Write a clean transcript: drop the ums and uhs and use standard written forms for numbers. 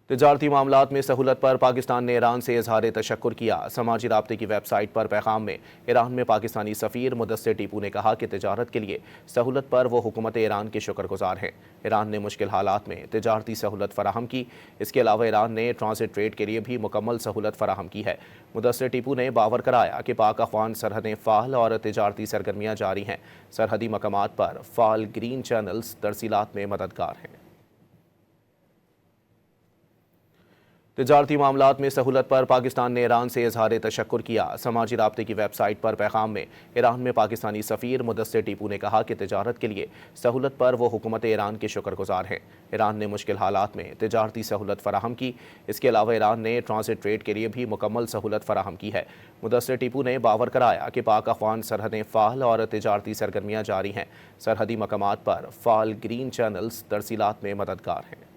تجارتی معاملات میں سہولت پر پاکستان نے ایران سے اظہار تشکر کیا۔ سماجی رابطے کی ویب سائٹ پر پیغام میں ایران میں پاکستانی سفیر مدثر ٹیپو نے کہا کہ تجارت کے لیے سہولت پر وہ حکومت ایران کے شکر گزار ہیں۔ ایران نے مشکل حالات میں تجارتی سہولت فراہم کی۔ اس کے علاوہ ایران نے ٹرانزٹ ٹریڈ کے لیے بھی مکمل سہولت فراہم کی ہے۔ مدثر ٹیپو نے باور کرایا کہ پاک افغان سرحدیں فعال اور تجارتی سرگرمیاں جاری ہیں۔ سرحدی مقامات پر فعال گرین چینلز ترسیلات میں مددگار ہیں۔ تجارتی معاملات میں سہولت پر پاکستان نے ایران سے اظہار تشکر کیا۔ سماجی رابطے کی ویب سائٹ پر پیغام میں ایران میں پاکستانی سفیر مدثر ٹیپو نے کہا کہ تجارت کے لیے سہولت پر وہ حکومت ایران کے شکر گزار ہیں۔ ایران نے مشکل حالات میں تجارتی سہولت فراہم کی۔ اس کے علاوہ ایران نے ٹرانزٹ ٹریڈ کے لیے بھی مکمل سہولت فراہم کی ہے۔ مدثر ٹیپو نے باور کرایا کہ پاک افغان سرحدیں فعال اور تجارتی سرگرمیاں جاری ہیں۔ سرحدی مقامات پر فعال گرین چینلز ترسیلات میں مددگار ہیں۔